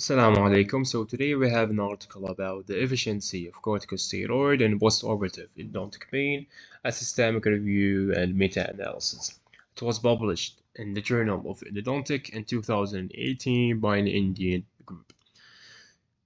Assalamu alaikum. So today we have an article about the efficiency of corticosteroid in postoperative endodontic pain, a systemic review and meta-analysis. It was published in the Journal of Endodontic in 2018 by an Indian group.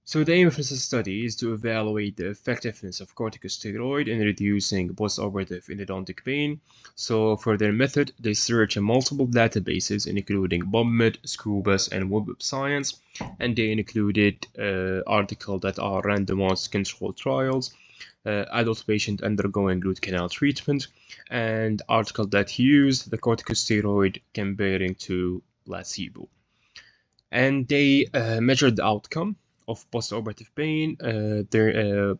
So the aim of this study is to evaluate the effectiveness of corticosteroid in reducing postoperative endodontic pain. So for their method, they search in multiple databases including PubMed, Scubus, and Web of Science, and they included articles that are randomized controlled trials, adult patient undergoing root canal treatment, and articles that use the corticosteroid comparing to placebo. And they measured the outcome of postoperative pain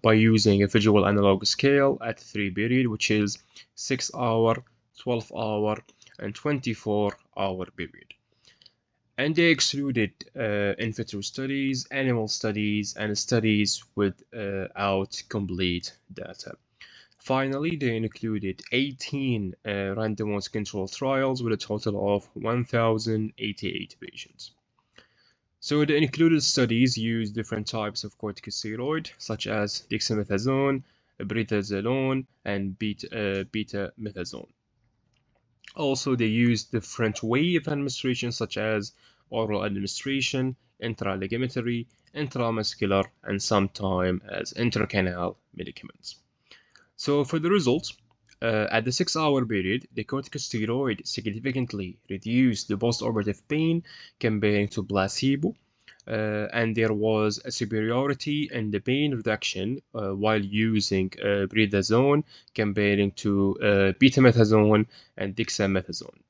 by using a visual analog scale at 3 periods, which is 6 hour, 12 hour, and 24-hour period. And they excluded in vitro studies, animal studies, and studies without complete data. Finally, they included 18 randomized controlled trials with a total of 1,088 patients. So the included studies use different types of corticosteroid, such as dexamethasone, prednisolone, and betamethasone. Also, they use different way of administration, such as oral administration, intraligamentary, intramuscular, and sometimes as intracanal medicaments. So for the results, at the 6-hour period, the corticosteroid significantly reduced the postoperative pain compared to placebo, and there was a superiority in the pain reduction while using prednisone comparing to betamethasone and dexamethasone.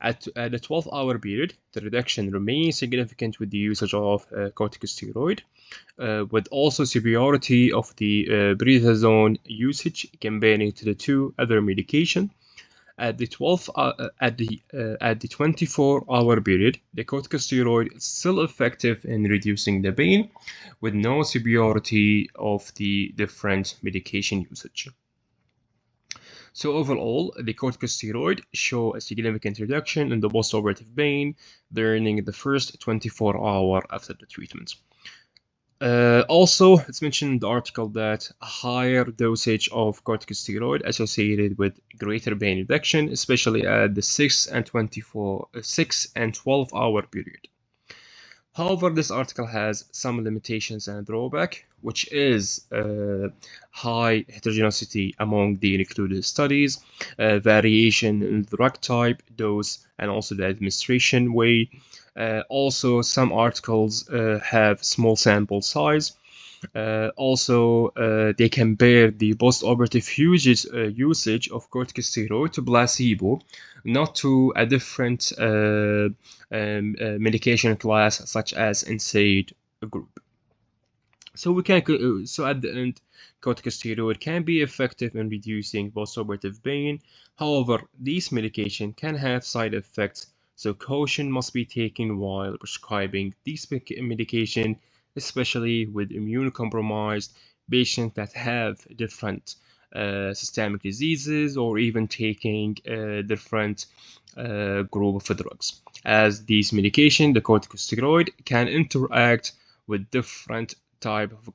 At the 12-hour period, the reduction remains significant with the usage of corticosteroid, with also superiority of the prednisone usage comparing to the two other medication. At the 24-hour period, the corticosteroid is still effective in reducing the pain, with no superiority of the different medication usage. So overall, the corticosteroid show a significant reduction in the postoperative pain during the first 24 hours after the treatment. Also, it's mentioned in the article that a higher dosage of corticosteroid associated with greater pain reduction, especially at the 6 and 12-hour period. However, this article has some limitations and drawback, which is high heterogeneity among the included studies, variation in the drug type, dose, and also the administration way. Also, some articles have small sample size. Also, they compare the postoperative usage of corticosteroid to placebo, not to a different medication class such as NSAID group. So so at the end, corticosteroid can be effective in reducing postoperative pain. However, these medications can have side effects, so caution must be taken while prescribing these medication, especially with immunocompromised patients that have different systemic diseases or even taking different group of drugs. As these medication, the corticosteroid, can interact with different type of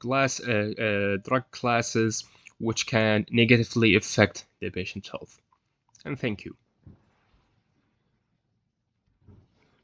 drug classes, which can negatively affect the patient's health. And thank you.